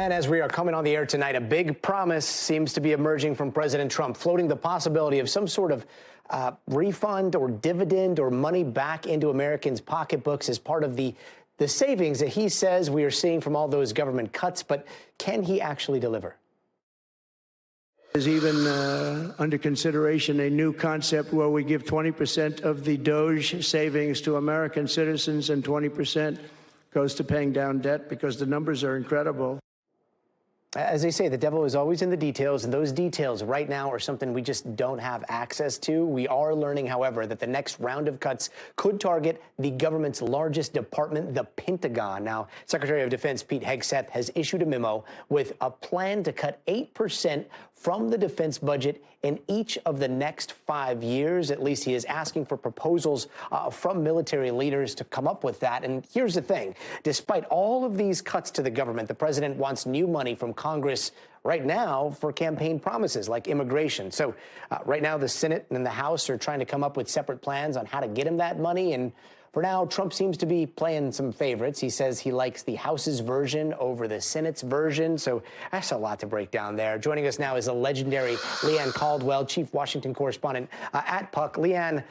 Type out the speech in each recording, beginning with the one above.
And as we are coming on the air tonight, a big promise seems to be emerging from President Trump, floating the possibility of some sort of refund or dividend or money back into Americans' pocketbooks as part of the savings that he says we are seeing from all those government cuts. But can he actually deliver? There's even under consideration a new concept where we give 20% of the DOGE savings to American citizens and 20% goes to paying down debt, because the numbers are incredible. As they say, the devil is always in the details, and those details right now are something we just don't have access to. We are learning, however, that the next round of cuts could target the government's largest department, the Pentagon. Now, Secretary of Defense Pete Hegseth has issued a memo with a plan to cut 8% from the defense budget in each of the next 5 years. At least he is asking for proposals from military leaders to come up with that. And here's the thing. Despite all of these cuts to the government, the president wants new money from Congress right now for campaign promises like immigration. So right now, the Senate and the House are trying to come up with separate plans on how to get him that money. And for now, Trump seems to be playing some favorites. He says he likes the House's version over the Senate's version. So that's a lot to break down there. Joining us now is the legendary Leanne Caldwell, chief Washington correspondent at Puck. Leanne,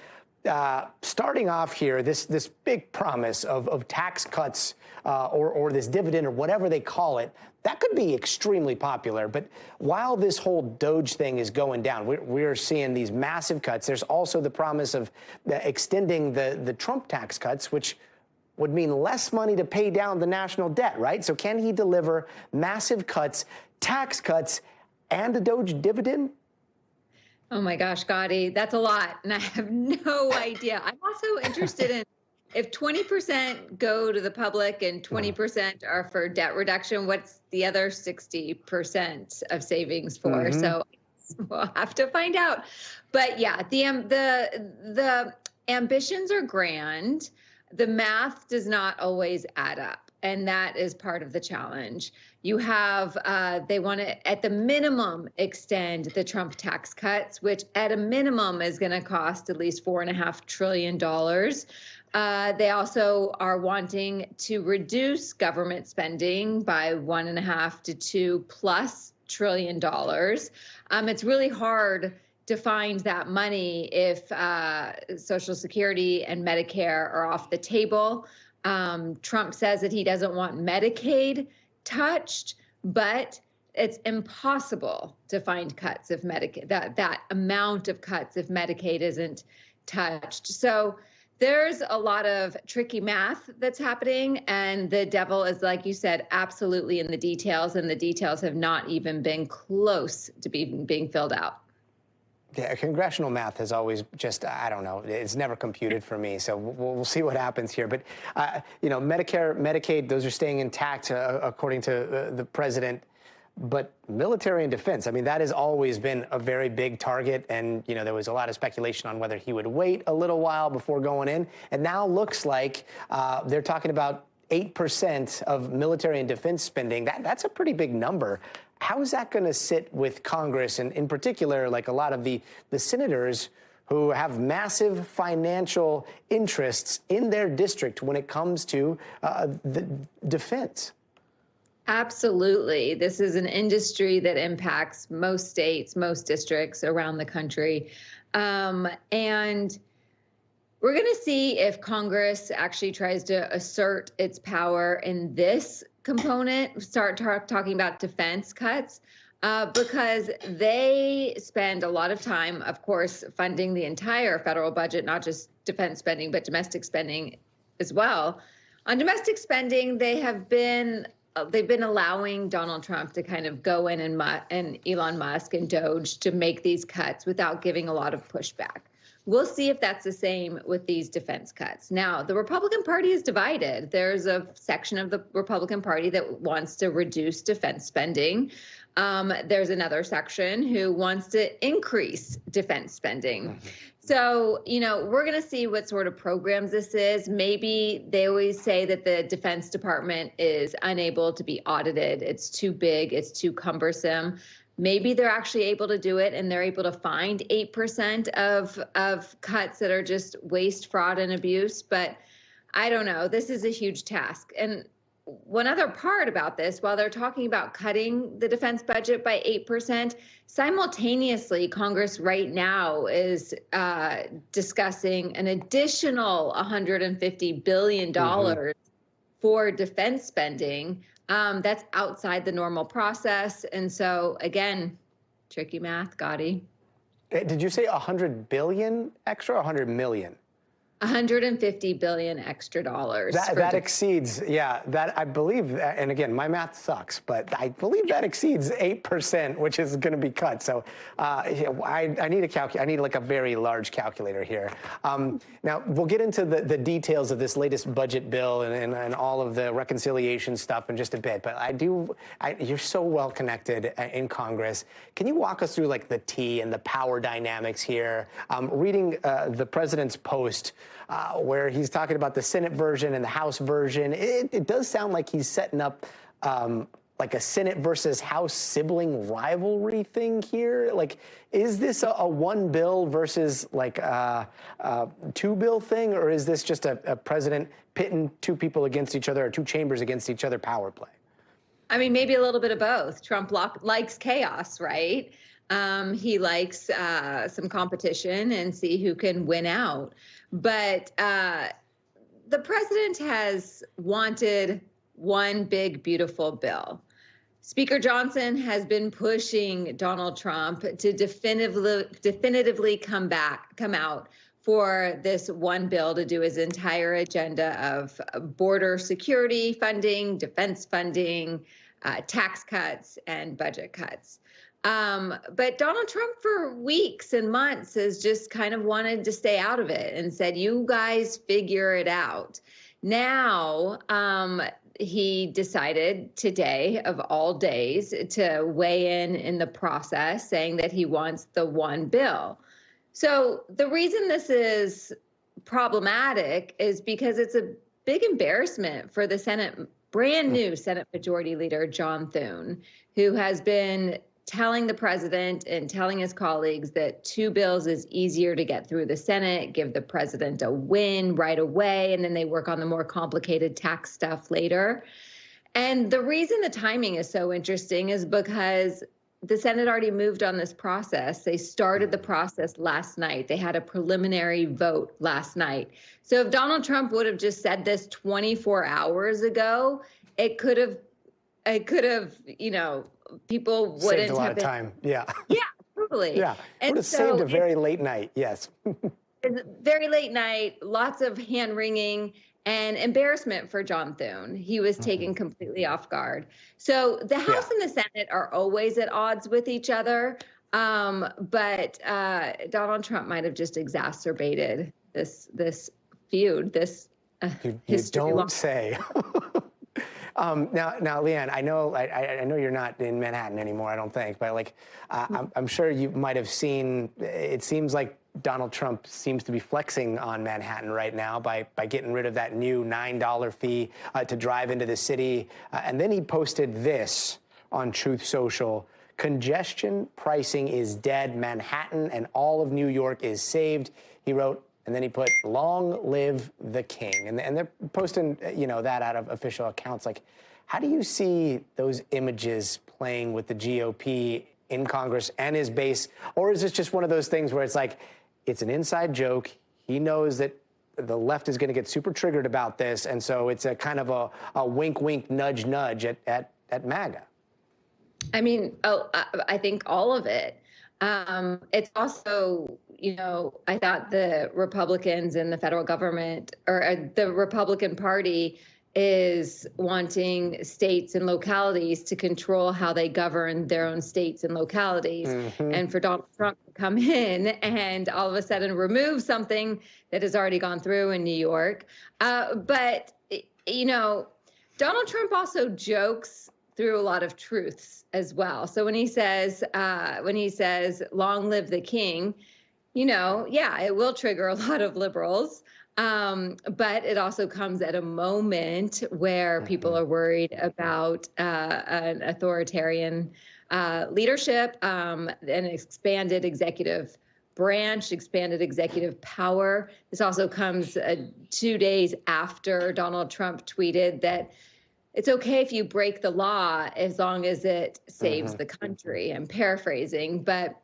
starting off here, this big promise of tax cuts or this dividend or whatever they call it, that could be extremely popular. But while this whole DOGE thing is going down, we're seeing these massive cuts. There's also the promise of extending the Trump tax cuts, which would mean less money to pay down the national debt, right? So can he deliver massive cuts, tax cuts, and a DOGE dividend? Oh my gosh, Gadi, that's a lot. And I have no idea. I'm also interested in if 20% go to the public and 20% are for debt reduction, what's the other 60% of savings for? Mm-hmm. So we'll have to find out. But yeah, the ambitions are grand. The math does not always add up. And that is part of the challenge. You have, they want to, at the minimum, extend the Trump tax cuts, which at a minimum is going to cost at least $4.5 trillion. They also are wanting to reduce government spending by $1.5 to $2+ trillion. It's really hard to find that money if Social Security and Medicare are off the table. Trump says that he doesn't want Medicaid touched, but it's impossible to find cuts if Medicaid, that amount of cuts if Medicaid isn't touched. So there's a lot of tricky math that's happening, and the devil is, like you said, absolutely in the details, and the details have not even been close to being filled out. Yeah, congressional math has always just, I don't know, it's never computed for me. So we'll see what happens here. But, you know, Medicare, Medicaid, those are staying intact, according to the president. But military and defense, I mean, that has always been a very big target. And, you know, there was a lot of speculation on whether he would wait a little while before going in. And now looks like they're talking about 8% of military and defense spending. That's a pretty big number. How is that going to sit with Congress, and in particular, like a lot of the senators who have massive financial interests in their district when it comes to the defense? Absolutely. This is an industry that impacts most states, most districts around the country. And we're going to see if Congress actually tries to assert its power in this component, start talking about defense cuts, because they spend a lot of time, of course, funding the entire federal budget, not just defense spending, but domestic spending as well. On domestic spending, they've been allowing Donald Trump to kind of go in and Elon Musk and DOGE to make these cuts without giving a lot of pushback. We'll see if that's the same with these defense cuts. Now, the Republican Party is divided. There's a section of the Republican Party that wants to reduce defense spending. There's another section who wants to increase defense spending. Mm-hmm. So, you know, we're going to see what sort of programs this is. Maybe they always say that the Defense Department is unable to be audited. It's too big. It's too cumbersome. Maybe they're actually able to do it, and they're able to find 8% of cuts that are just waste, fraud, and abuse. But I don't know. This is a huge task. And one other part about this, while they're talking about cutting the defense budget by 8%, simultaneously, Congress right now is discussing an additional $150 billion for defense spending. That's outside the normal process. And so, again, tricky math, Gadi. Did you say 100 billion extra or 100 million? 150 billion extra dollars. That exceeds, that I believe, and again, my math sucks, but I believe that exceeds 8%, which is going to be cut. So I need I need like a very large calculator here. Now we'll get into the details of this latest budget bill and all of the reconciliation stuff in just a bit. But you're so well connected in Congress. Can you walk us through like the tea and the power dynamics here? Reading the president's post, where he's talking about the Senate version and the House version, it does sound like he's setting up like a Senate versus House sibling rivalry thing here. Like, is this a one bill versus like a two bill thing, or is this just a president pitting two people against each other or two chambers against each other power play? I mean, maybe a little bit of both. Trump likes chaos, right? He likes some competition and see who can win out. But the president has wanted one big, beautiful bill. Speaker Johnson has been pushing Donald Trump to definitively come out for this one bill to do his entire agenda of border security funding, defense funding, tax cuts, and budget cuts. But Donald Trump for weeks and months has just kind of wanted to stay out of it and said, you guys figure it out. Now, he decided today, of all days, to weigh in the process, saying that he wants the one bill. So the reason this is problematic is because it's a big embarrassment for the Senate, brand new Senate Majority Leader John Thune, who has been telling the president and telling his colleagues that two bills is easier to get through the Senate, give the president a win right away, and then they work on the more complicated tax stuff later. And the reason the timing is so interesting is because the Senate already moved on this process. They started the process last night. They had a preliminary vote last night. So if Donald Trump would have just said this 24 hours ago, it could have, people wouldn't saved a lot of time. Yeah. Yeah, totally. Yeah. Would have saved a very late night. Yes. Very late night, lots of hand wringing and embarrassment for John Thune. He was taken completely off guard. So the House and the Senate are always at odds with each other. But Donald Trump might have just exacerbated this feud, this you don't say. Now, Leanne, I know you're not in Manhattan anymore, I don't think, but like, I'm sure you might have seen, it seems like Donald Trump seems to be flexing on Manhattan right now by getting rid of that new $9 fee to drive into the city. And then he posted this on Truth Social: congestion pricing is dead. Manhattan and all of New York is saved. He wrote, and then he put, long live the king. And they're posting, that out of official accounts. Like, how do you see those images playing with the GOP in Congress and his base? Or is this just one of those things where it's like, it's an inside joke? He knows that the left is going to get super triggered about this. And so it's a kind of a wink, wink, nudge, nudge at MAGA. I mean, I think all of it. It's also, I thought the Republicans and the federal government, or the Republican Party, is wanting states and localities to control how they govern their own states and localities. And for Donald Trump to come in and all of a sudden remove something that has already gone through in New York. But, Donald Trump also jokes through a lot of truths as well. So when he says, long live the king, it will trigger a lot of liberals. But it also comes at a moment where people are worried about an authoritarian leadership, an expanded executive branch, expanded executive power. This also comes 2 days after Donald Trump tweeted that it's okay if you break the law as long as it saves the country. I'm paraphrasing, but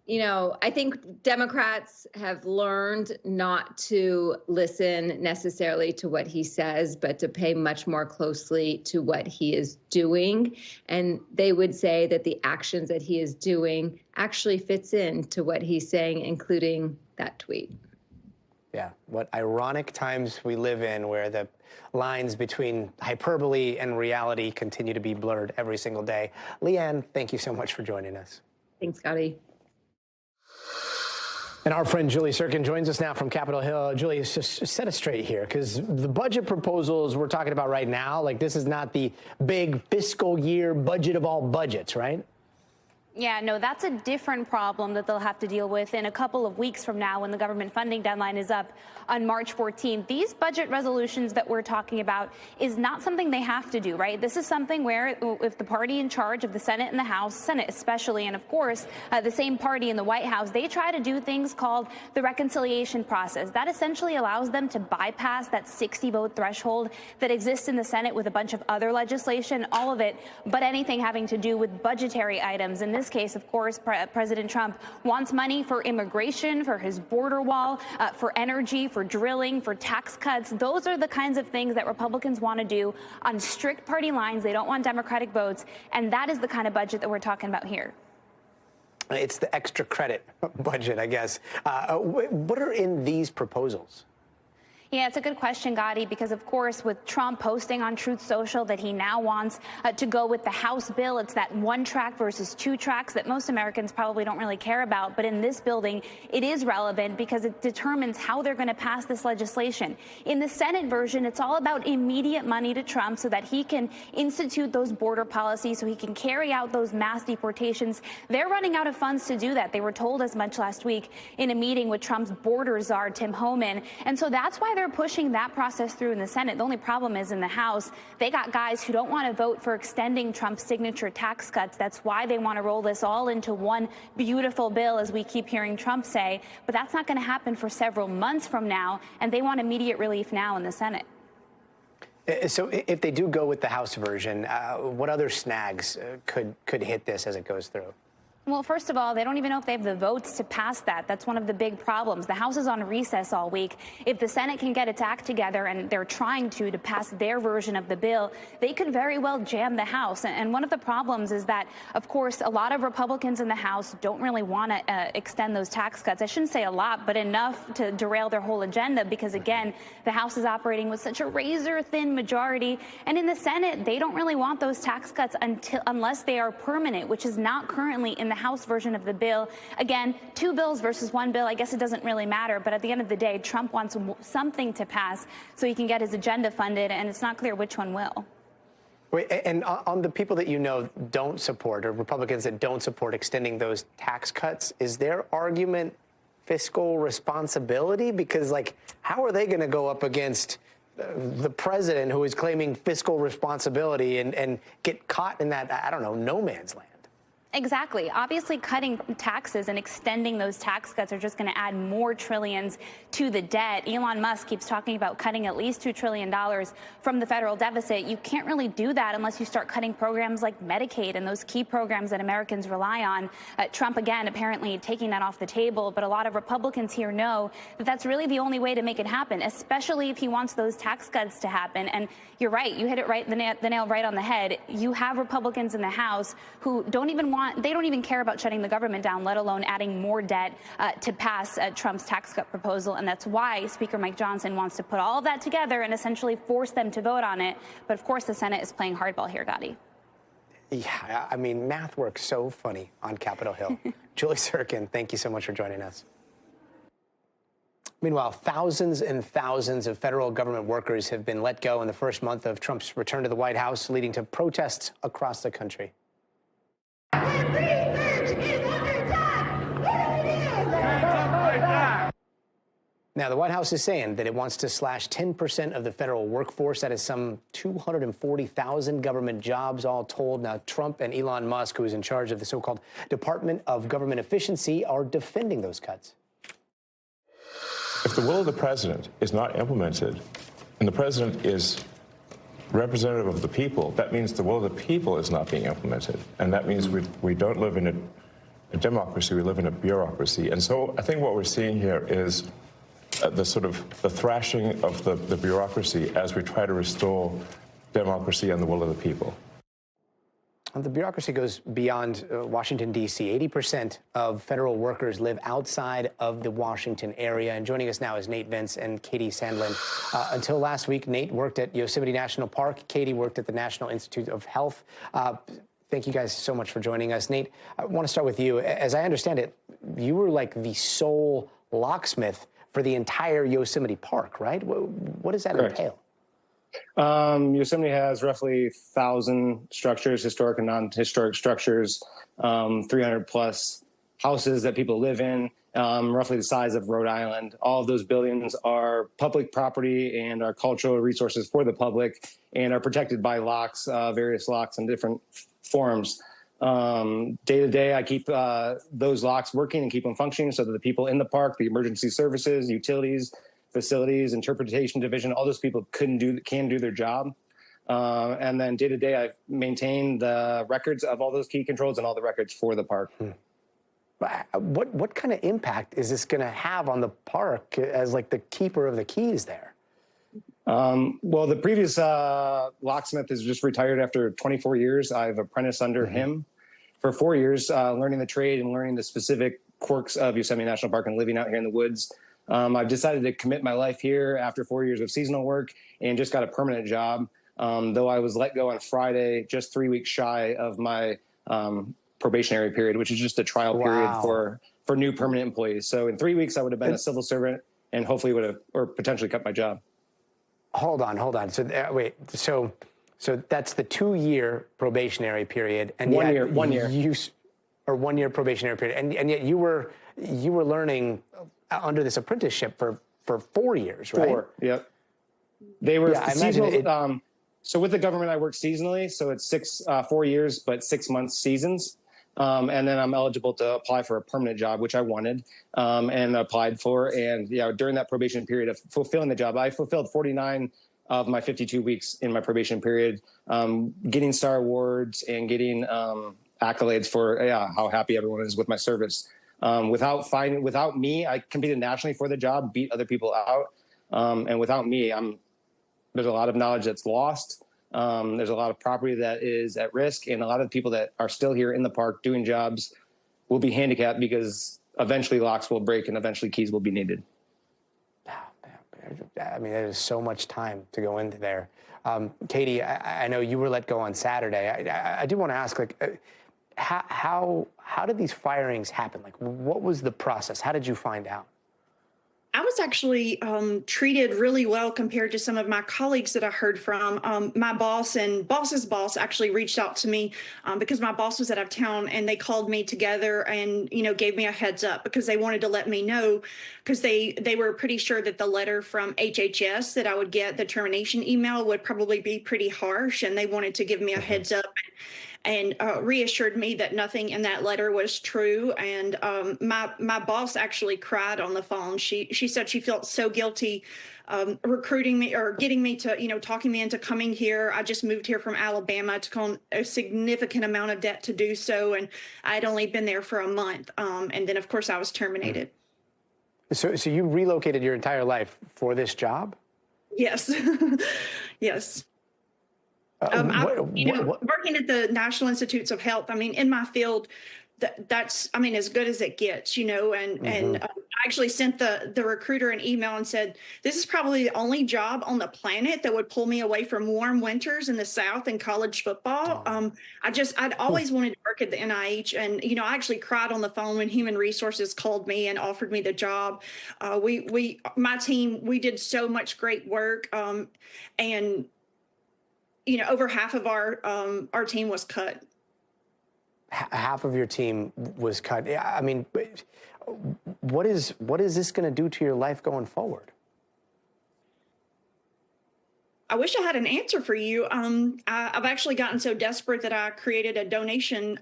you know, I think Democrats have learned not to listen necessarily to what he says, but to pay much more closely to what he is doing. And they would say that the actions that he is doing actually fits into what he's saying, including that tweet. Yeah, what ironic times we live in, where the lines between hyperbole and reality continue to be blurred every single day. Leanne, thank you so much for joining us. Thanks, Gadi. And our friend Julie Sirkin joins us now from Capitol Hill. Julie, just set us straight here, because the budget proposals we're talking about right now, like, this is not the big fiscal year budget of all budgets, right? Yeah, no, that's a different problem that they'll have to deal with in a couple of weeks from now, when the government funding deadline is up on March 14th. These budget resolutions that we're talking about is not something they have to do, right? This is something where, if the party in charge of the Senate and the House, Senate especially, and of course, the same party in the White House, they try to do things called the reconciliation process. That essentially allows them to bypass that 60-vote threshold that exists in the Senate with a bunch of other legislation, all of it, but anything having to do with budgetary items. In this case, of course, President Trump wants money for immigration, for his border wall, for energy, for drilling, for tax cuts. Those are the kinds of things that Republicans want to do on strict party lines. They don't want Democratic votes, and that is the kind of budget that we're talking about here. It's the extra credit budget, I guess. What are in these proposals? Yeah, it's a good question, Gadi, because, of course, with Trump posting on Truth Social that he now wants to go with the House bill, it's that one track versus two tracks that most Americans probably don't really care about. But in this building, it is relevant because it determines how they're going to pass this legislation. In the Senate version, it's all about immediate money to Trump so that he can institute those border policies, so he can carry out those mass deportations. They're running out of funds to do that. They were told as much last week in a meeting with Trump's border czar, Tim Homan. And so that's why they're pushing that process through in the Senate. The only problem is in the House, they got guys who don't want to vote for extending Trump's signature tax cuts. That's why they want to roll this all into one beautiful bill, as we keep hearing Trump say. But that's not going to happen for several months from now, and they want immediate relief now in the Senate. So if they do go with the House version, what other snags could hit this as it goes through? Well, first of all, they don't even know if they have the votes to pass that. That's one of the big problems. The House is on recess all week. If the Senate can get its act together, and they're trying to pass their version of the bill, they could very well jam the House. And one of the problems is that, of course, a lot of Republicans in the House don't really want to extend those tax cuts. I shouldn't say a lot, but enough to derail their whole agenda, because, again, the House is operating with such a razor-thin majority. And in the Senate, they don't really want those tax cuts unless they are permanent, which is not currently in the House version of the bill. Again, two bills versus one bill, I guess it doesn't really matter, but at the end of the day, Trump wants something to pass so he can get his agenda funded, and it's not clear which one will. Wait, and on the people that you know don't support, or Republicans that don't support extending those tax cuts, is their argument fiscal responsibility? Because, like, how are they going to go up against the president, who is claiming fiscal responsibility, and get caught in that, I don't know, no man's land? Exactly. Obviously, cutting taxes and extending those tax cuts are just going to add more trillions to the debt. Elon Musk keeps talking about cutting at least $2 trillion from the federal deficit. You can't really do that unless you start cutting programs like Medicaid and those key programs that Americans rely on. Trump, again, apparently taking that off the table. But a lot of Republicans here know that that's really the only way to make it happen, especially if he wants those tax cuts to happen. And you're right. You hit it right, the nail right on the head. You have Republicans in the House who don't even care about shutting the government down, let alone adding more debt to pass Trump's tax cut proposal. And that's why Speaker Mike Johnson wants to put all of that together and essentially force them to vote on it. But of course, the Senate is playing hardball here, Gadi. Yeah, I mean, math works so funny on Capitol Hill. Julie Sirkin, thank you so much for joining us. Meanwhile, thousands and thousands of federal government workers have been let go in the first month of Trump's return to the White House, leading to protests across the country. Now, the White House is saying that it wants to slash 10% of the federal workforce. That is some 240,000 government jobs all told. Now, Trump and Elon Musk, who is in charge of the so-called Department of Government Efficiency, are defending those cuts. If the will of the president is not implemented, and the president is representative of the people, that means the will of the people is not being implemented. And that means we don't live in a democracy, we live in a bureaucracy. And so I think what we're seeing here is the thrashing of the bureaucracy as we try to restore democracy and the will of the people. The bureaucracy goes beyond Washington, D.C. 80% of federal workers live outside of the Washington area. And joining us now is Nate Vince and Katie Sandlin. Until last week, Nate worked at Yosemite National Park. Katie worked at the National Institute of Health. Thank you guys so much for joining us. Nate, I want to start with you. As I understand it, you were like the sole locksmith for the entire Yosemite Park, right? What does that entail? Yosemite has roughly 1,000 structures, historic and non-historic structures, 300 plus houses that people live in, roughly the size of Rhode Island. All of those buildings are public property and are cultural resources for the public and are protected by locks, various locks in different forms. Day to day, I keep those locks working and keep them functioning so that the people in the park, the emergency services, utilities, facilities, interpretation division, all those people can do their job. And then day to day, I maintain the records of all those key controls and all the records for the park. What kind of impact is this going to have on the park as like the keeper of the keys there? Well, the previous locksmith is just retired after 24 years. I've apprenticed under him for 4 years, learning the trade and learning the specific quirks of Yosemite National Park and living out here in the woods. I've decided to commit my life here after 4 years of seasonal work and just got a permanent job. Though I was let go on Friday, just 3 weeks shy of my probationary period, which is just a trial period for new permanent employees. So in 3 weeks, I would have been a civil servant and hopefully would have, or potentially cut my job. Hold on. So wait, so that's the 2 year probationary period, and 1 year, 1 year, or 1 year probationary period, and yet you were learning under this apprenticeship for 4 years, right? 4, yep. They were seasonal. So with the government, I work seasonally, so it's 4 years, but 6 months seasons. And then I'm eligible to apply for a permanent job, which I wanted and applied for. And during that probation period of fulfilling the job, I fulfilled 49 of my 52 weeks in my probation period, getting star awards and getting accolades for how happy everyone is with my service. Without me, I competed nationally for the job, beat other people out. And without me, there's a lot of knowledge that's lost. There's a lot of property that is at risk, and a lot of people that are still here in the park doing jobs will be handicapped because eventually locks will break and eventually keys will be needed. I mean, there's so much time to go into there. Katie, I know you were let go on Saturday. I do want to ask, like, how did these firings happen? Like, what was the process? How did you find out? I was actually treated really well compared to some of my colleagues that I heard from. My boss and boss's boss actually reached out to me because my boss was out of town, and they called me together and, gave me a heads up because they wanted to let me know, because they were pretty sure that the letter from HHS that I would get, the termination email, would probably be pretty harsh, and they wanted to give me a heads up and reassured me that nothing in that letter was true. And my boss actually cried on the phone. She said she felt so guilty recruiting me or getting me to, talking me into coming here. I just moved here from Alabama, took on a significant amount of debt to do so. And I'd only been there for a month. And then, of course, I was terminated. So you relocated your entire life for this job? Yes. Yes. Working at the National Institutes of Health, in my field, that's as good as it gets, and I actually sent the recruiter an email and said, this is probably the only job on the planet that would pull me away from warm winters in the South and college football. I'd always wanted to work at the NIH, and, I actually cried on the phone when Human Resources called me and offered me the job. My team, we did so much great work, and over half of our team was cut. Half of your team was cut. What is this going to do to your life going forward? I wish I had an answer for you. I've actually gotten so desperate that I created a donation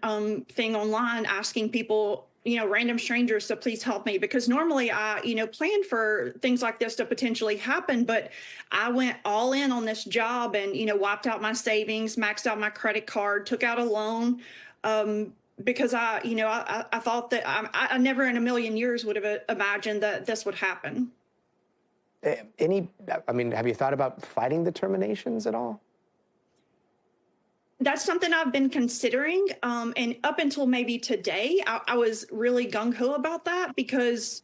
thing online asking people random strangers to please help me, because normally I, plan for things like this to potentially happen, but I went all in on this job and, wiped out my savings, maxed out my credit card, took out a loan, because I thought that I never in a million years would have imagined that this would happen. Have you thought about fighting the terminations at all? That's something I've been considering. And up until maybe today, I was really gung-ho about that because,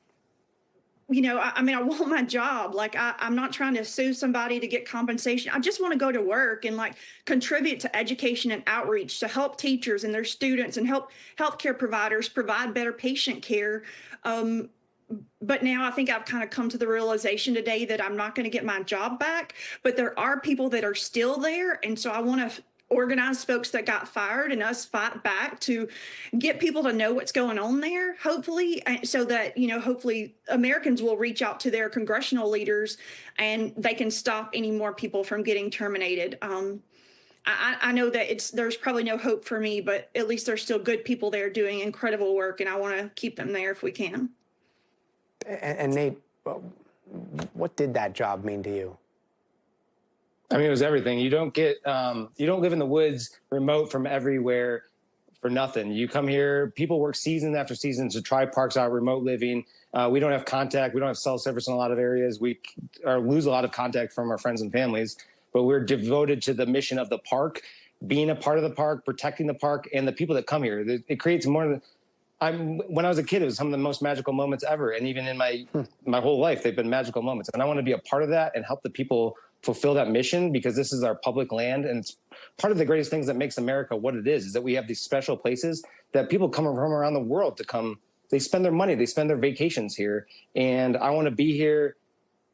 I want my job. Like, I'm not trying to sue somebody to get compensation. I just want to go to work and contribute to education and outreach to help teachers and their students and help healthcare providers provide better patient care. But now I think I've kind of come to the realization today that I'm not going to get my job back, but there are people that are still there. And so I want to organize folks that got fired and us fight back to get people to know what's going on there, hopefully, so that, hopefully Americans will reach out to their congressional leaders and they can stop any more people from getting terminated. I know that there's probably no hope for me, but at least there's still good people there doing incredible work, and I want to keep them there if we can. And Nate, what did that job mean to you? It was everything. You don't live in the woods, remote from everywhere for nothing. You come here, people work season after season to try parks out, remote living. We don't have contact. We don't have cell service in a lot of areas. We lose a lot of contact from our friends and families, but we're devoted to the mission of the park, being a part of the park, protecting the park, and the people that come here. It creates more than... when I was a kid, it was some of the most magical moments ever. And even in my whole life, they've been magical moments. And I want to be a part of that and help the people fulfill that mission, because this is our public land. And it's part of the greatest things that makes America what it is that we have these special places that people come from around the world to come. They spend their money, they spend their vacations here. And I want to be here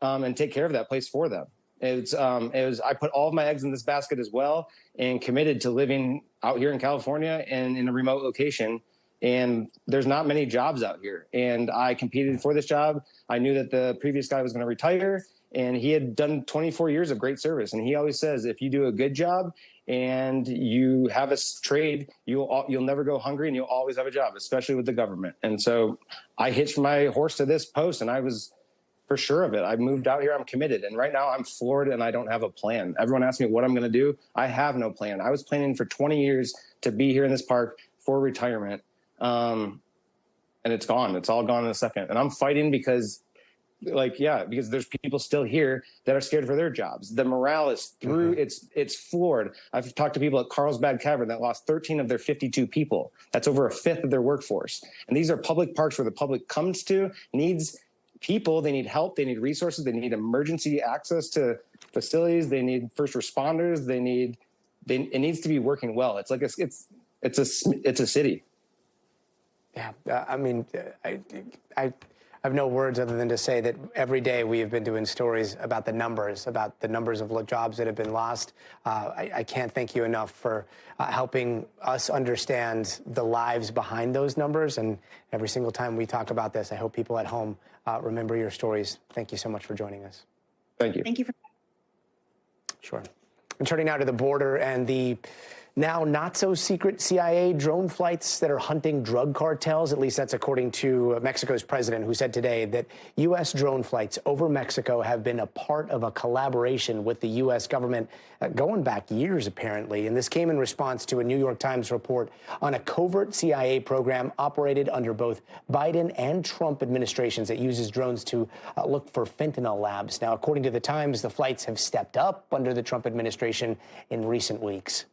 and take care of that place for them. I put all of my eggs in this basket as well, and committed to living out here in California and in a remote location. And there's not many jobs out here. And I competed for this job. I knew that the previous guy was going to retire, and he had done 24 years of great service. And he always says, if you do a good job and you have a trade, you'll never go hungry, and you'll always have a job, especially with the government. And so I hitched my horse to this post, and I was for sure of it. I moved out here. I'm committed. And right now I'm floored, and I don't have a plan. Everyone asks me what I'm going to do. I have no plan. I was planning for 20 years to be here in this park for retirement. And it's gone. It's all gone in a second. And I'm fighting because there's people still here that are scared for their jobs. The morale is through. It's floored. I've talked to people at Carlsbad Cavern that lost 13 of their 52 people. That's over a fifth of their workforce. And these are public parks where the public comes to, needs people. They need help. They need resources. They need emergency access to facilities. They need first responders. It needs to be working well. It's like it's a city. Yeah, I have no words other than to say that every day we have been doing stories about the numbers of jobs that have been lost. I can't thank you enough for helping us understand the lives behind those numbers. And every single time we talk about this, I hope people at home remember your stories. Thank you so much for joining us. Thank you. Thank you. Sure. I'm turning now to the border and the now not-so-secret CIA drone flights that are hunting drug cartels. At least that's according to Mexico's president, who said today that U.S. drone flights over Mexico have been a part of a collaboration with the U.S. government going back years, apparently. And this came in response to a New York Times report on a covert CIA program operated under both Biden and Trump administrations that uses drones to look for fentanyl labs. Now, according to the Times, the flights have stepped up under the Trump administration in recent weeks.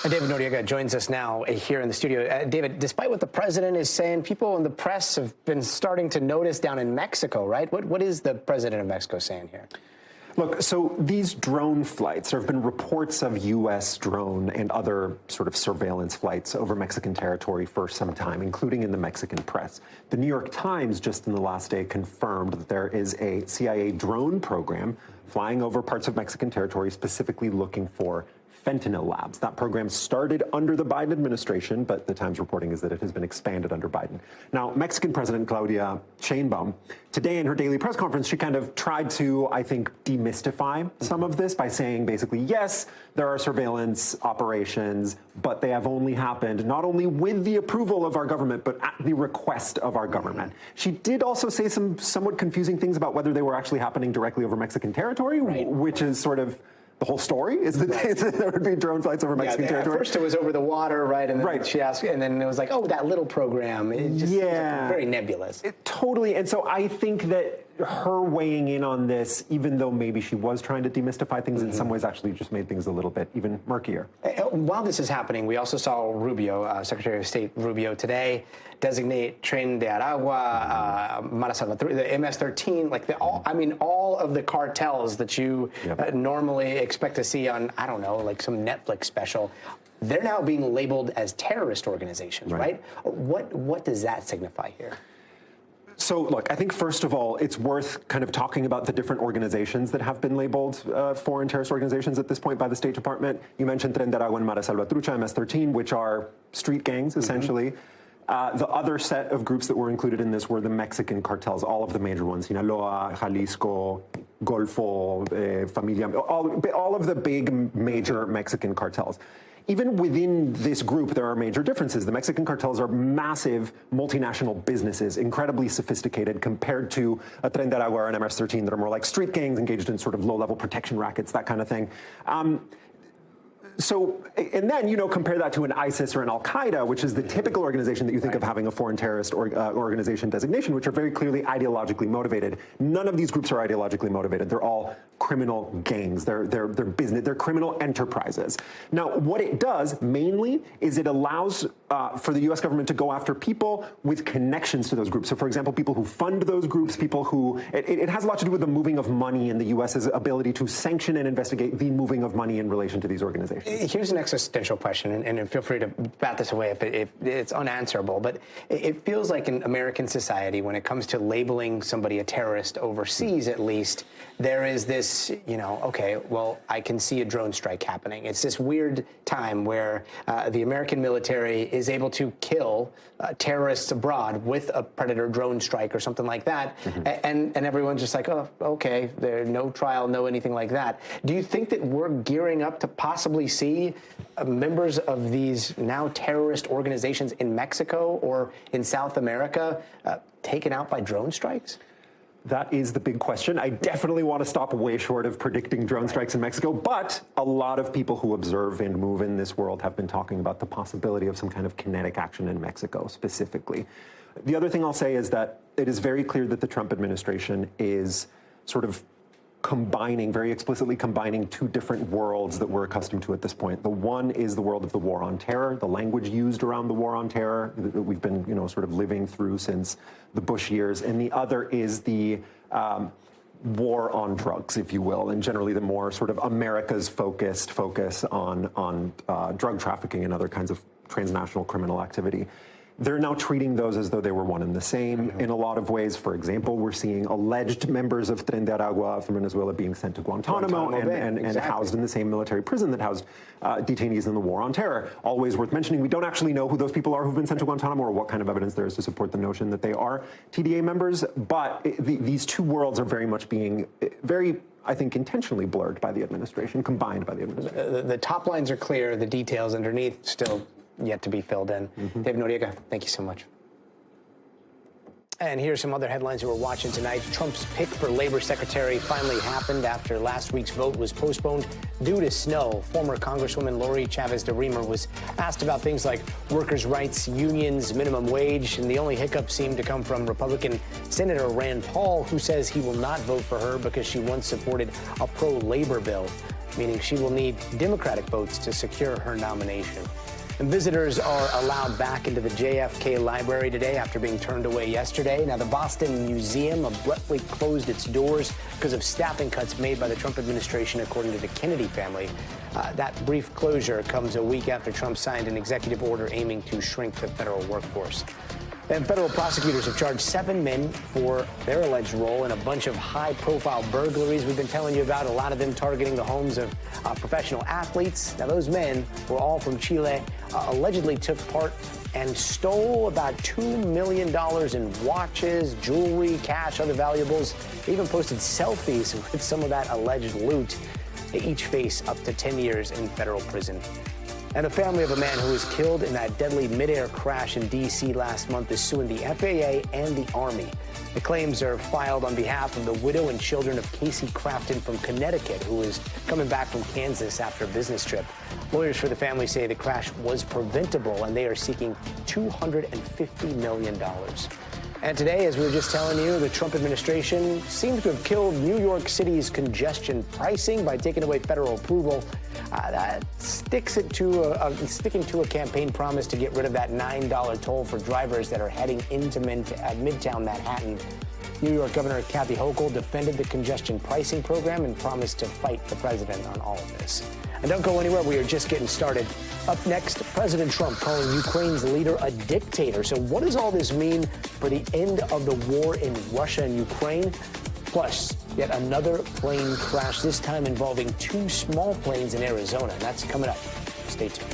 And David Noriega joins us now here in the studio. David, despite what the president is saying, people in the press have been starting to notice down in Mexico, right? What is the president of Mexico saying here? Look, so these drone flights, there have been reports of U.S. drone and other sort of surveillance flights over Mexican territory for some time, including in the Mexican press. The New York Times just in the last day confirmed that there is a CIA drone program flying over parts of Mexican territory specifically looking for fentanyl labs. That program started under the Biden administration, but the Times reporting is that it has been expanded under Biden. Now, Mexican President Claudia Sheinbaum, today in her daily press conference, she kind of tried to, I think, demystify some of this by saying basically, yes, there are surveillance operations, but they have only happened not only with the approval of our government, but at the request of our government. She did also say some somewhat confusing things about whether they were actually happening directly over Mexican territory, which is sort of the whole story, is that there would be drone flights over Mexican territory. At first it was over the water, right? And then she asked, and then it was like, oh, that little program. It just seems like very nebulous. Totally. And so I think that her weighing in on this, even though maybe she was trying to demystify things, in some ways actually just made things a little bit even murkier. While this is happening, we also saw Rubio, Secretary of State Rubio today, designate Tren de Aragua, Mara Salvatrucha, the MS-13, like all of the cartels that you normally expect to see on, I don't know, like some Netflix special. They're now being labeled as terrorist organizations, right? What does that signify here? So, look, I think, first of all, it's worth kind of talking about the different organizations that have been labeled foreign terrorist organizations at this point by the State Department. You mentioned Tren de Aragua and Mara Salvatrucha, MS-13, which are street gangs, essentially. The other set of groups that were included in this were the Mexican cartels, all of the major ones, Sinaloa, Jalisco, Golfo, Familia, all of the big major Mexican cartels. Even within this group, there are major differences. The Mexican cartels are massive multinational businesses, incredibly sophisticated compared to a Tren de Aragua and MS-13 that are more like street gangs engaged in sort of low-level protection rackets, that kind of thing. And then, compare that to an ISIS or an Al-Qaeda, which is the typical organization that you think of having a foreign terrorist organization designation, which are very clearly ideologically motivated. None of these groups are ideologically motivated. They're all criminal gangs. They're criminal enterprises. Now, what it does mainly is it allows for the U.S. government to go after people with connections to those groups. So, for example, people who fund those groups, people who it has a lot to do with the moving of money and the U.S.'s ability to sanction and investigate the moving of money in relation to these organizations. Here's an existential question, and feel free to bat this away if it's unanswerable, but it feels like in American society, when it comes to labeling somebody a terrorist overseas, at least, there is this, okay, well, I can see a drone strike happening. It's this weird time where the American military is able to kill terrorists abroad with a Predator drone strike or something like that, and everyone's just like, oh, okay, there's no trial, no anything like that. Do you think that we're gearing up to possibly see members of these now terrorist organizations in Mexico or in South America taken out by drone strikes? That is the big question. I definitely want to stop way short of predicting drone strikes in Mexico, but a lot of people who observe and move in this world have been talking about the possibility of some kind of kinetic action in Mexico specifically. The other thing I'll say is that it is very clear that the Trump administration is sort of very explicitly combining two different worlds that we're accustomed to at this point. The one is the world of the war on terror, the language used around the war on terror that we've been, sort of living through since the Bush years. And the other is the war on drugs, if you will, and generally the more sort of America's focus on drug trafficking and other kinds of transnational criminal activity. They're now treating those as though they were one and the same in a lot of ways. For example, we're seeing alleged members of Tren de Aragua from Venezuela being sent to Guantanamo and housed in the same military prison that housed detainees in the war on terror. Always worth mentioning, we don't actually know who those people are who've been sent to Guantanamo or what kind of evidence there is to support the notion that they are TDA members. But these two worlds are very much being very, I think, intentionally blurred by the administration, combined by the administration. The top lines are clear. The details underneath still yet to be filled in. Dave Noriega, thank you so much. And here's some other headlines that we're watching tonight. Trump's pick for labor secretary finally happened after last week's vote was postponed due to snow. Former Congresswoman Lori Chavez de Remer was asked about things like workers' rights, unions, minimum wage, and the only hiccup seemed to come from Republican Senator Rand Paul, who says he will not vote for her because she once supported a pro-labor bill, meaning she will need Democratic votes to secure her nomination. And visitors are allowed back into the JFK library today after being turned away yesterday. Now, the Boston Museum abruptly closed its doors because of staffing cuts made by the Trump administration, according to the Kennedy family. That brief closure comes a week after Trump signed an executive order aiming to shrink the federal workforce. And federal prosecutors have charged 7 men for their alleged role in a bunch of high-profile burglaries we've been telling you about, a lot of them targeting the homes of professional athletes. Now, those men were all from Chile, allegedly took part and stole about $2 million in watches, jewelry, cash, other valuables. They even posted selfies with some of that alleged loot. They each face up to 10 years in federal prison. And the family of a man who was killed in that deadly midair crash in D.C. last month is suing the FAA and the Army. The claims are filed on behalf of the widow and children of Casey Crafton from Connecticut, who is coming back from Kansas after a business trip. Lawyers for the family say the crash was preventable, and they are seeking $250 million. And today, as we were just telling you, the Trump administration seems to have killed New York City's congestion pricing by taking away federal approval. That sticking to a campaign promise to get rid of that $9 toll for drivers that are heading into Midtown Manhattan. New York Governor Kathy Hochul defended the congestion pricing program and promised to fight the president on all of this. And don't go anywhere. We are just getting started. Up next, President Trump calling Ukraine's leader a dictator. So what does all this mean for the end of the war in Russia and Ukraine? Plus, yet another plane crash, this time involving 2 small planes in Arizona. And that's coming up. Stay tuned.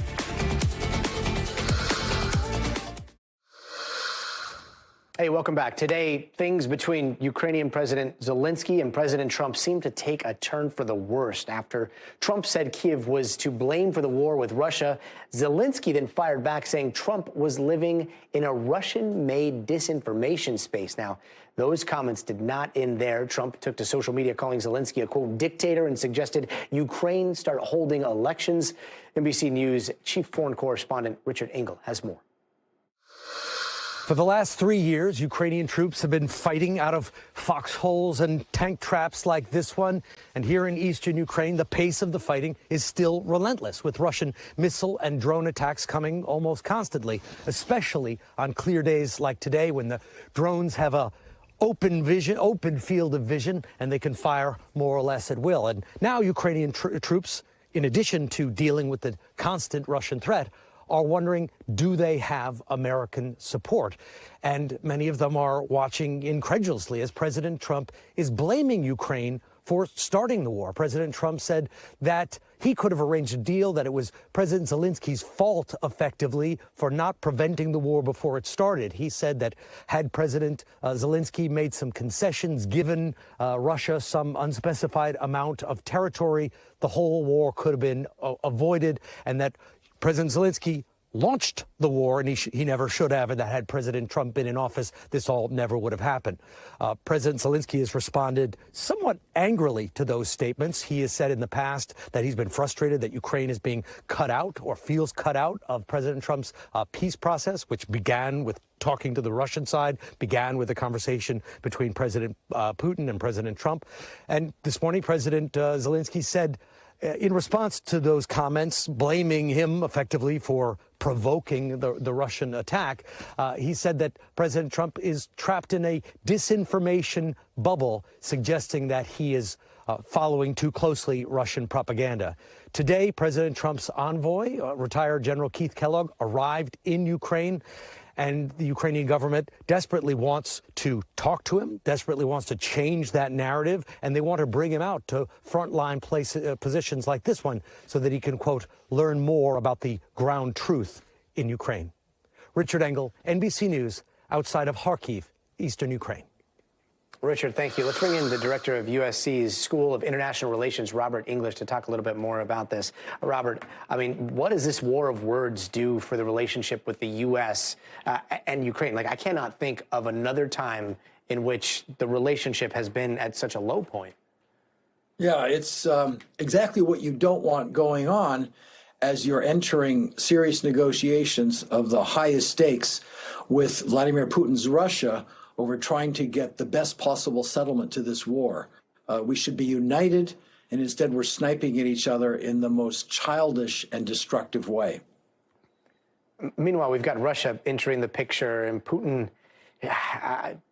Hey, welcome back. Today, things between Ukrainian President Zelenskyy and President Trump seem to take a turn for the worst. After Trump said Kyiv was to blame for the war with Russia, Zelenskyy then fired back, saying Trump was living in a Russian-made disinformation space. Now, those comments did not end there. Trump took to social media calling Zelenskyy a, quote, dictator and suggested Ukraine start holding elections. NBC News chief foreign correspondent Richard Engel has more. For the last 3 years, Ukrainian troops have been fighting out of foxholes and tank traps like this one. And here in eastern Ukraine, the pace of the fighting is still relentless, with Russian missile and drone attacks coming almost constantly, especially on clear days like today when the drones have a open field of vision, and they can fire more or less at will. And now Ukrainian troops, in addition to dealing with the constant Russian threat, are wondering, do they have American support? And many of them are watching incredulously as President Trump is blaming Ukraine for starting the war. President Trump said that he could have arranged a deal, that it was President Zelenskyy's fault, effectively, for not preventing the war before it started. He said that had President Zelenskyy made some concessions, given Russia some unspecified amount of territory, the whole war could have been avoided, and that President Zelenskyy launched the war, and he never should have, and that had President Trump been in office, this all never would have happened. President Zelenskyy has responded somewhat angrily to those statements. He has said in the past that he's been frustrated that Ukraine is being cut out or feels cut out of President Trump's peace process, which began with talking to the Russian side, began with a conversation between President Putin and President Trump. And this morning, President Zelenskyy said, in response to those comments, blaming him effectively for provoking the Russian attack, he said that President Trump is trapped in a disinformation bubble, suggesting that he is following too closely Russian propaganda. Today, President Trump's envoy, retired General Keith Kellogg, arrived in Ukraine, and the Ukrainian government desperately wants to talk to him, desperately wants to change that narrative, and they want to bring him out to frontline positions like this one so that he can, quote, learn more about the ground truth in Ukraine. Richard Engel, NBC News, outside of Kharkiv, eastern Ukraine. Richard, thank you. Let's bring in the director of USC's School of International Relations, Robert English, to talk a little bit more about this. Robert, I mean, what does this war of words do for the relationship with the U.S. And Ukraine? Like, I cannot think of another time in which the relationship has been at such a low point. Yeah, it's exactly what you don't want going on as you're entering serious negotiations of the highest stakes with Vladimir Putin's Russia over trying to get the best possible settlement to this war. We should be united, and instead we're sniping at each other in the most childish and destructive way. Meanwhile, we've got Russia entering the picture, and Putin,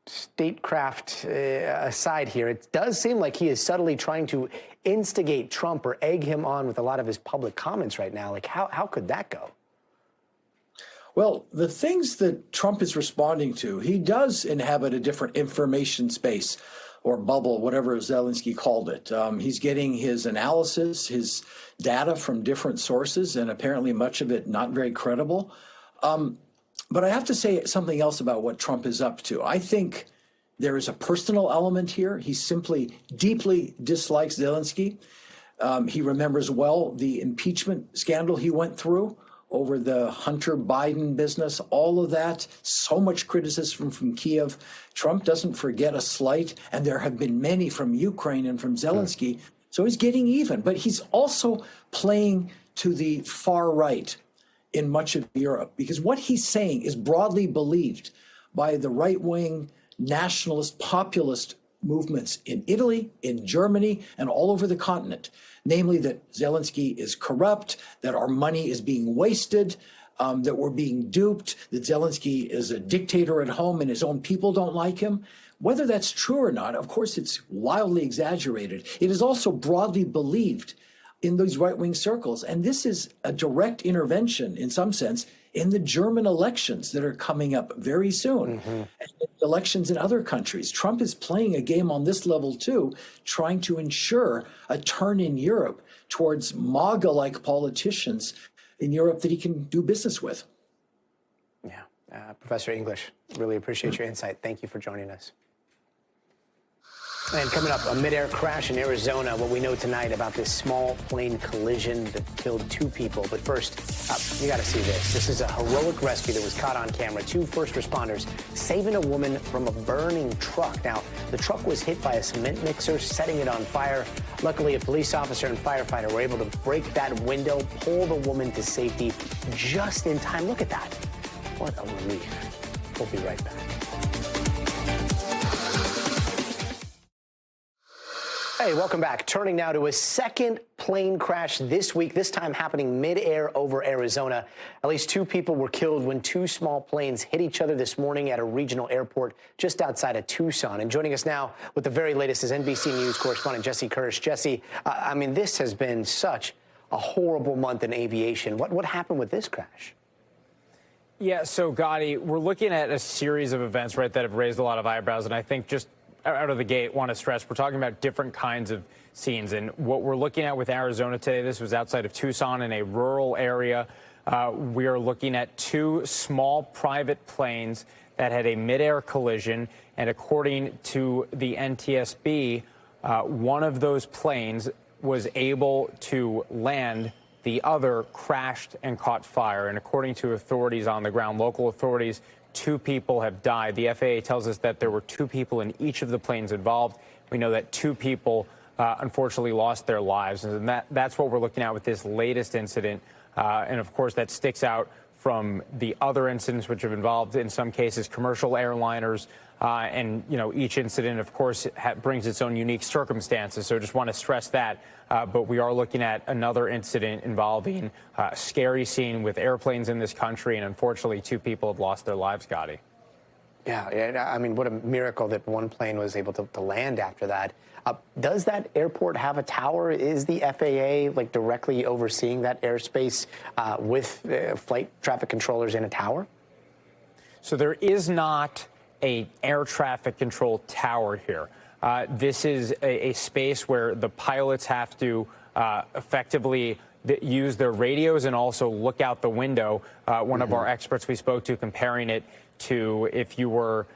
statecraft aside here, it does seem like he is subtly trying to instigate Trump or egg him on with a lot of his public comments right now. Like, how could that go? Well, the things that Trump is responding to, he does inhabit a different information space or bubble, whatever Zelenskyy called it. He's getting his analysis, his data from different sources, and apparently much of it not very credible. But I have to say something else about what Trump is up to. I think there is a personal element here. He simply deeply dislikes Zelenskyy. He remembers well the impeachment scandal he went through over the Hunter Biden business, all of that, so much criticism from Kiev. Trump doesn't forget a slight, and there have been many from Ukraine and from Zelenskyy. So he's getting even, but he's also playing to the far right in much of Europe, because what he's saying is broadly believed by the right-wing nationalist populist movements in Italy, in Germany, and all over the continent, namely that Zelenskyy is corrupt, that our money is being wasted, that we're being duped, that Zelenskyy is a dictator at home and his own people don't like him. Whether that's true or not, of course, it's wildly exaggerated. It is also broadly believed in those right-wing circles. And this is a direct intervention, in some sense, in the German elections that are coming up very soon, and elections in other countries. Trump is playing a game on this level, too, trying to ensure a turn in Europe towards MAGA-like politicians in Europe that he can do business with. Yeah. Professor English, really appreciate your insight. Thank you for joining us. And coming up, a mid-air crash in Arizona. What we know tonight about this small plane collision that killed 2 people. But first, you got to see this. This is a heroic rescue that was caught on camera. 2 first responders saving a woman from a burning truck. Now, the truck was hit by a cement mixer, setting it on fire. Luckily, a police officer and firefighter were able to break that window, pull the woman to safety just in time. Look at that. What a relief. We'll be right back. Hey, welcome back. Turning now to a second plane crash this week, this time happening mid-air over Arizona. At least 2 people were killed when 2 small planes hit each other this morning at a regional airport just outside of Tucson. And joining us now with the very latest is NBC News correspondent Jesse Kirsch. Jesse, I mean, this has been such a horrible month in aviation. What happened with this crash? Yeah, so Gadi, we're looking at a series of events, right, that have raised a lot of eyebrows. And I think just out of the gate, want to stress, we're talking about different kinds of scenes. And what we're looking at with Arizona today, this was outside of Tucson in a rural area. We are looking at 2 small private planes that had a midair collision. And according to the NTSB, one of those planes was able to land. The other crashed and caught fire. And according to authorities on the ground, local authorities, 2 people have died. The FAA tells us that there were 2 people in each of the planes involved. We know that 2 people, unfortunately, lost their lives. And that's what we're looking at with this latest incident. And, of course, that sticks out from the other incidents which have involved, in some cases, commercial airliners. And, you know, each incident, of course, brings its own unique circumstances. So I just want to stress that. But we are looking at another incident involving a scary scene with airplanes in this country. And unfortunately, 2 people have lost their lives, Gadi. Yeah, I mean, what a miracle that one plane was able to land after that. Does that airport have a tower? Is the FAA like directly overseeing that airspace with flight traffic controllers in a tower? So there is not a air traffic control tower here. This is a space where the pilots have to effectively use their radios and also look out the window. One of our experts we spoke to comparing it to if you were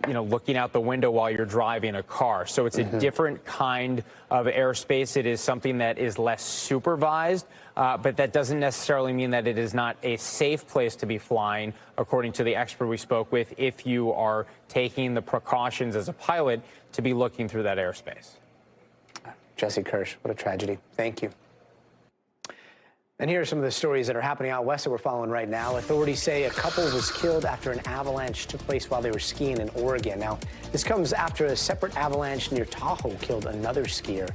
looking out the window while you're driving a car. So it's a different kind of airspace. It is something that is less supervised, but that doesn't necessarily mean that it is not a safe place to be flying, according to the expert we spoke with, if you are taking the precautions as a pilot to be looking through that airspace. Jesse Kirsch, what a tragedy. Thank you. And here are some of the stories that are happening out west that we're following right now. Authorities say a couple was killed after an avalanche took place while they were skiing in Oregon. Now, this comes after a separate avalanche near Tahoe killed another skier.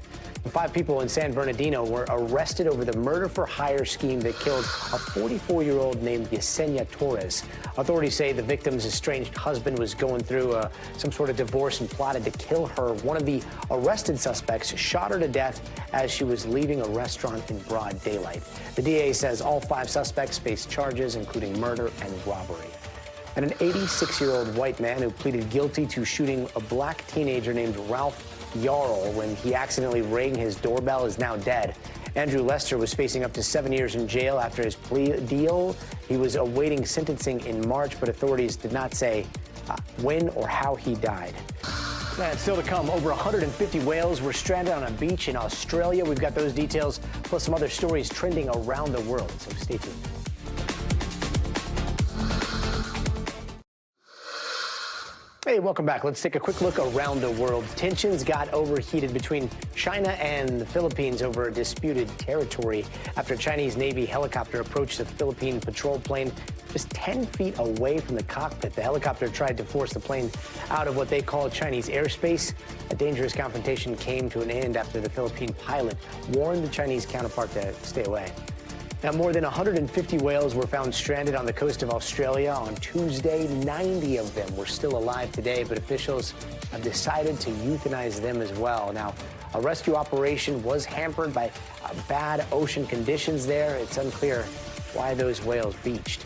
5 people in San Bernardino were arrested over the murder-for-hire scheme that killed a 44-year-old named Yesenia Torres. Authorities say the victim's estranged husband was going through some sort of divorce and plotted to kill her. One of the arrested suspects shot her to death as she was leaving a restaurant in broad daylight. The DA says all 5 suspects face charges, including murder and robbery. And an 86-year-old white man who pleaded guilty to shooting a black teenager named Ralph Yarl when he accidentally rang his doorbell is now dead. Andrew Lester was facing up to 7 years in jail after his plea deal. He was awaiting sentencing in March, but authorities did not say when or how he died. And still to come, over 150 whales were stranded on a beach in Australia. We've got those details, plus some other stories trending around the world, so stay tuned. Hey, welcome back. Let's take a quick look around the world. Tensions got overheated between China and the Philippines over disputed territory after a Chinese Navy helicopter approached a Philippine patrol plane just 10 feet away from the cockpit. The helicopter tried to force the plane out of what they call Chinese airspace. A dangerous confrontation came to an end after the Philippine pilot warned the Chinese counterpart to stay away. Now, more than 150 whales were found stranded on the coast of Australia on Tuesday. 90 of them were still alive today, but officials have decided to euthanize them as well. Now, a rescue operation was hampered by bad ocean conditions there. It's unclear why those whales beached.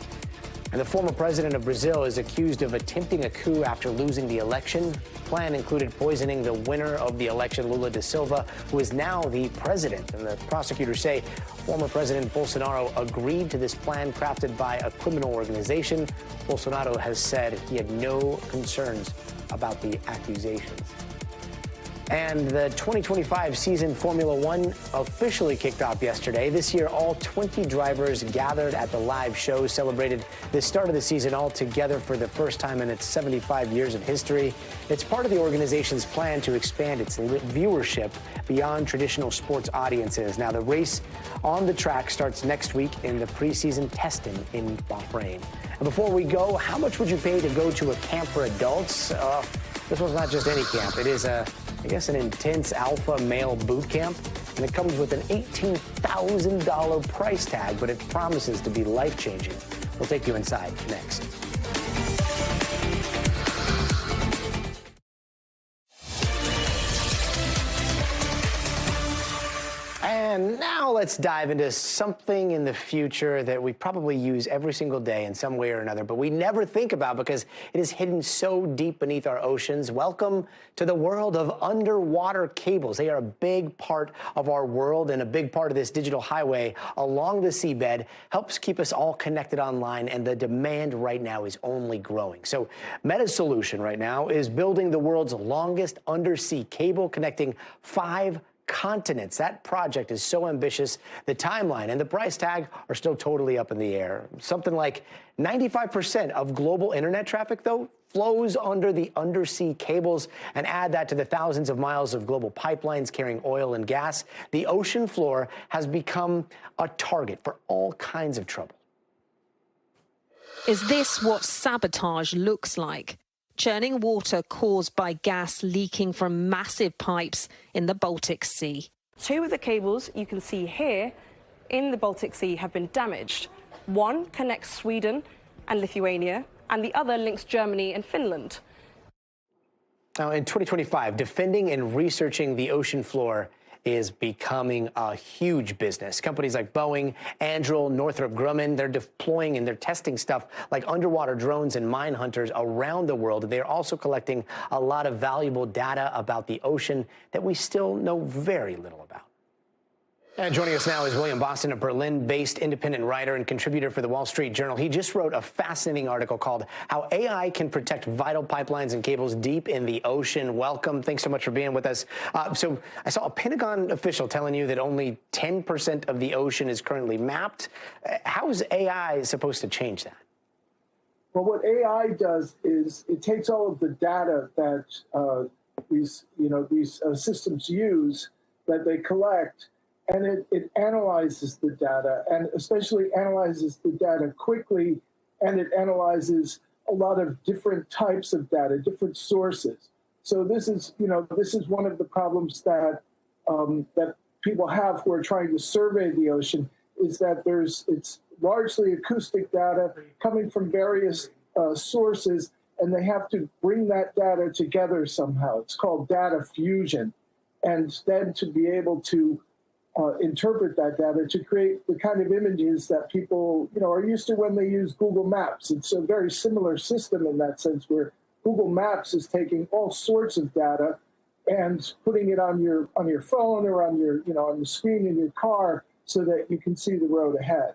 And the former president of Brazil is accused of attempting a coup after losing the election. The plan included poisoning the winner of the election, Lula da Silva, who is now the president. And the prosecutors say former President Bolsonaro agreed to this plan crafted by a criminal organization. Bolsonaro has said he had no concerns about the accusations. And the 2025 season Formula One officially kicked off yesterday. This year, all 20 drivers gathered at the live show celebrated the start of the season all together for the first time in its 75 years of history. It's part of the organization's plan to expand its viewership beyond traditional sports audiences. Now, the race on the track starts next week in the preseason testing in Bahrain. And before we go, how much would you pay to go to a camp for adults? This one's not just any camp. It is I guess an intense alpha male boot camp, and it comes with an $18,000 price tag, but it promises to be life-changing. We'll take you inside next. And now let's dive into something in the future that we probably use every single day in some way or another, but we never think about because it is hidden so deep beneath our oceans. Welcome to the world of underwater cables. They are a big part of our world, and a big part of this digital highway along the seabed helps keep us all connected online, and the demand right now is only growing. So Meta's solution right now is building the world's longest undersea cable connecting 5 continents. That project is so ambitious, the timeline and the price tag are still totally up in the air. Something like 95% of global internet traffic, though, flows under the undersea cables, and add that to the thousands of miles of global pipelines carrying oil and gas. The ocean floor has become a target for all kinds of trouble. Is this what sabotage looks like? Churning water caused by gas leaking from massive pipes in the Baltic Sea. 2 of the cables you can see here in the Baltic Sea have been damaged. One connects Sweden and Lithuania, and the other links Germany and Finland. Now, in 2025, defending and researching the ocean floor is becoming a huge business. Companies like Boeing, Anduril, Northrop Grumman, they're deploying and they're testing stuff like underwater drones and mine hunters around the world. They're also collecting a lot of valuable data about the ocean that we still know very little about. And joining us now is William Boston, a Berlin-based independent writer and contributor for the Wall Street Journal. He just wrote a fascinating article called How AI Can Protect Vital Pipelines and Cables Deep in the Ocean. Welcome. Thanks so much for being with us. So I saw a Pentagon official telling you that only 10% of the ocean is currently mapped. How is AI supposed to change that? Well, what AI does is it takes all of the data that these systems use, that they collect, and it analyzes the data, and especially analyzes the data quickly, and it analyzes a lot of different types of data, different sources. So this is one of the problems that that people have who are trying to survey the ocean is that it's largely acoustic data coming from various sources, and they have to bring that data together somehow. It's called data fusion. And then to be able to interpret that data to create the kind of images that people, are used to when they use Google Maps. It's a very similar system in that sense, where Google Maps is taking all sorts of data and putting it on your phone or on your, on the screen in your car so that you can see the road ahead.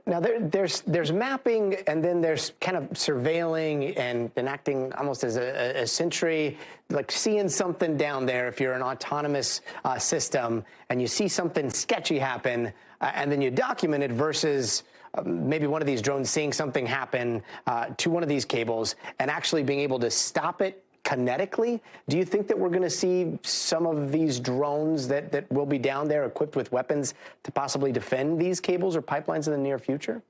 Now, there's mapping, and then there's kind of surveilling and acting almost as a sentry, like seeing something down there if you're an autonomous system and you see something sketchy happen, and then you document it versus maybe one of these drones seeing something happen to one of these cables and actually being able to stop it kinetically. Do you think that we're going to see some of these drones that will be down there equipped with weapons to possibly defend these cables or pipelines in the near future?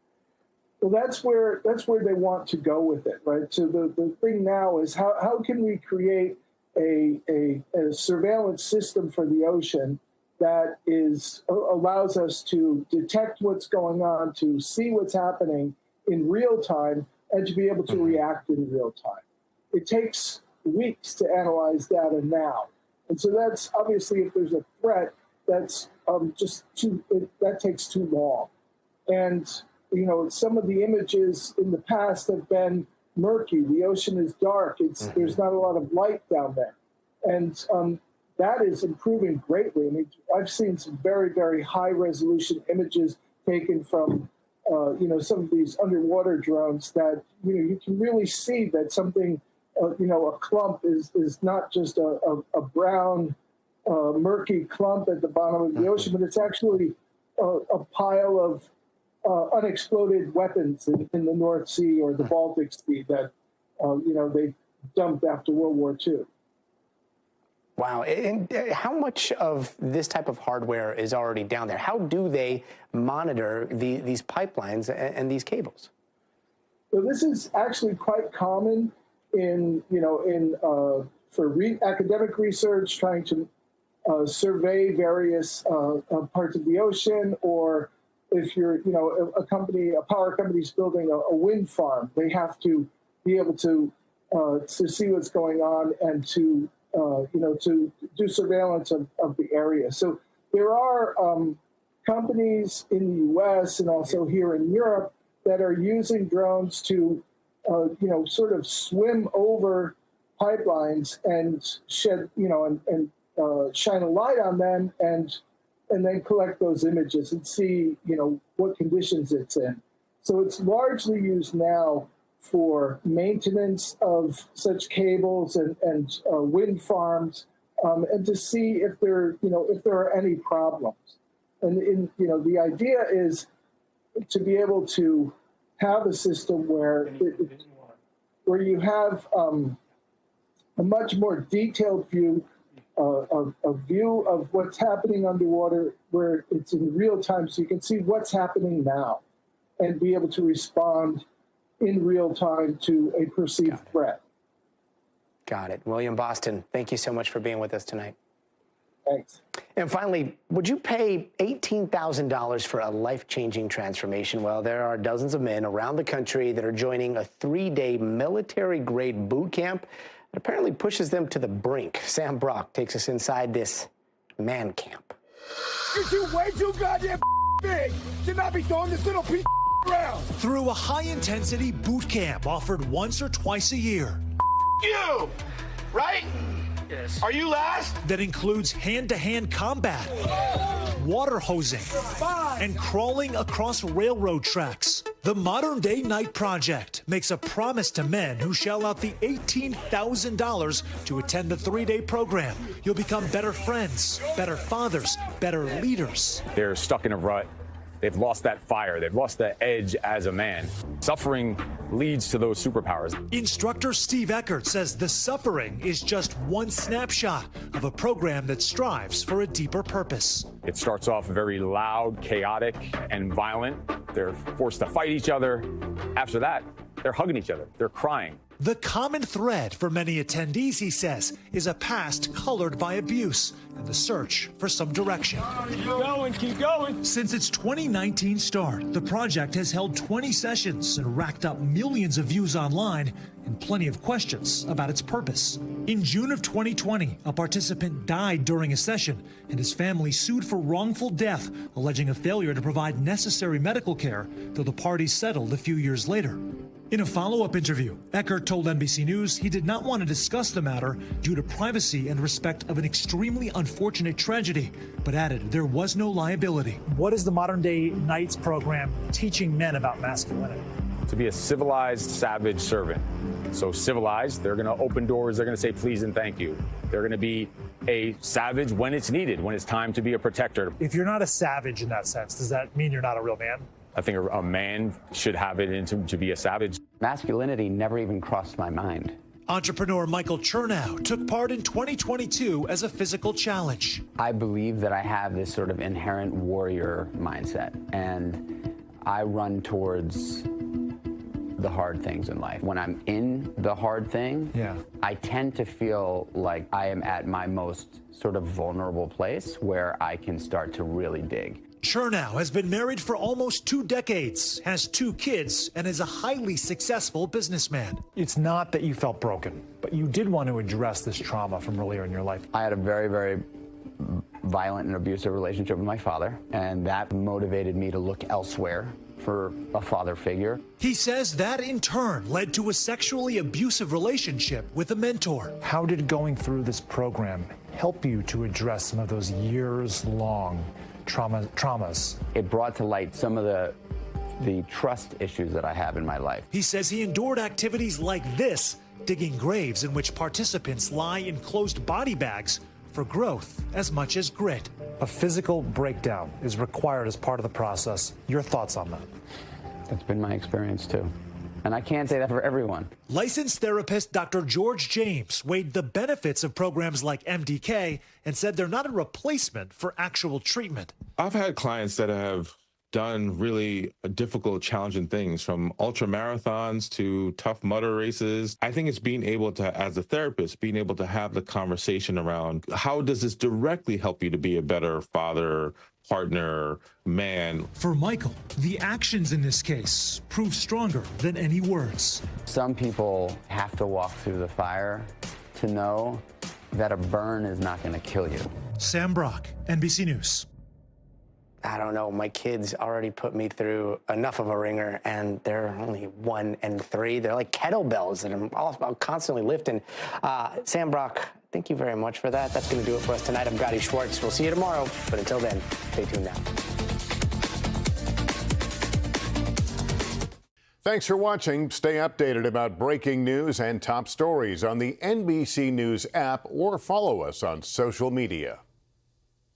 Well, that's where they want to go with it, right? So the thing now is how can we create a surveillance system for the ocean that allows us to detect what's going on, to see what's happening in real time, and to be able to react in real time. It takes weeks to analyze data now. And so that's obviously, if there's a threat, that's that takes too long. And, some of the images in the past have been murky. The ocean is dark. There's not a lot of light down there. And that is improving greatly. I mean, I've seen some very, very high resolution images taken from, some of these underwater drones that, you can really see that something, a clump is not just a brown, murky clump at the bottom of the ocean, but it's actually a pile of unexploded weapons in the North Sea or the Baltic Sea that, they dumped after World War II. Wow. And how much of this type of hardware is already down there? How do they monitor these pipelines and these cables? So this is actually quite common for academic research, trying to survey various parts of the ocean, or if you're, a power company's building a wind farm, they have to be able to see what's going on and to do surveillance of the area. So there are companies in the U.S. and also here in Europe that are using drones to sort of swim over pipelines and shed, shine a light on them and then collect those images and see, what conditions it's in. So it's largely used now for maintenance of such cables and wind farms, and to see if there are any problems. And the idea is to be able to have a system where you have a much more detailed view, a view of what's happening underwater, where it's in real time, so you can see what's happening now and be able to respond in real time to a perceived threat. Got it. William Boston, thank you so much for being with us tonight. Thanks. And finally, would you pay $18,000 for a life-changing transformation? Well, there are dozens of men around the country that are joining a 3-day military-grade boot camp that apparently pushes them to the brink. Sam Brock takes us inside this man camp. You're way too goddamn big to not be throwing this little piece around. Through a high-intensity boot camp offered once or twice a year. You, right? Yes. Are you last? That includes hand-to-hand combat, water hosing, and crawling across railroad tracks. The Modern Day Night Project makes a promise to men who shell out the $18,000 to attend the 3-day program. You'll become better friends, better fathers, better leaders. They're stuck in a rut. They've lost that fire. They've lost the edge as a man. Suffering leads to those superpowers. Instructor Steve Eckert says the suffering is just one snapshot of a program that strives for a deeper purpose. It starts off very loud, chaotic, and violent. They're forced to fight each other. After that, they're hugging each other. They're crying. The common thread for many attendees, he says, is a past colored by abuse and the search for some direction. Keep going, keep going. Since its 2019 start, the project has held 20 sessions and racked up millions of views online and plenty of questions about its purpose. In June of 2020, a participant died during a session, and his family sued for wrongful death, alleging a failure to provide necessary medical care, though the parties settled a few years later. In a follow-up interview, Eckert told NBC News he did not want to discuss the matter due to privacy and respect of an extremely unfortunate tragedy, but added there was no liability. What is the Modern Day Knights program teaching men about masculinity? To be a civilized, savage servant. So civilized, they're going to open doors, they're going to say please and thank you. They're going to be a savage when it's needed, when it's time to be a protector. If you're not a savage in that sense, does that mean you're not a real man? I think a man should have it in to be a savage. Masculinity never even crossed my mind. Entrepreneur Michael Chernow took part in 2022 as a physical challenge. I believe that I have this sort of inherent warrior mindset, and I run towards the hard things in life. When I'm in the hard thing, I tend to feel like I am at my most sort of vulnerable place where I can start to really dig. Chernow has been married for almost 2 decades, has 2 kids, and is a highly successful businessman. It's not that you felt broken, but you did want to address this trauma from earlier in your life. I had a very, very violent and abusive relationship with my father, and that motivated me to look elsewhere for a father figure. He says that in turn led to a sexually abusive relationship with a mentor. How did going through this program help you to address some of those years-long traumas? It brought to light some of the trust issues that I have in my life. He says he endured activities like this, digging graves in which participants lie in closed body bags for growth as much as grit. A physical breakdown is required as part of the process. Your thoughts on that? That's been my experience too. And I can't say that for everyone. Licensed therapist Dr. George James weighed the benefits of programs like MDK and said they're not a replacement for actual treatment. I've had clients that have done really difficult, challenging things, from ultra marathons to tough Mudder races. I think it's being able to, as a therapist, being able to have the conversation around how does this directly help you to be a better father, partner, man. For Michael, the actions in this case prove stronger than any words. Some people have to walk through the fire to know that a burn is not going to kill you. Sam Brock, NBC News. I don't know. My kids already put me through enough of a ringer, and they're only 1 and 3. They're like kettlebells, and I'm constantly lifting. Sam Brock, thank you very much for that. That's going to do it for us tonight. I'm Gadi Schwartz. We'll see you tomorrow. But until then, stay tuned now. Thanks for watching. Stay updated about breaking news and top stories on the NBC News app or follow us on social media.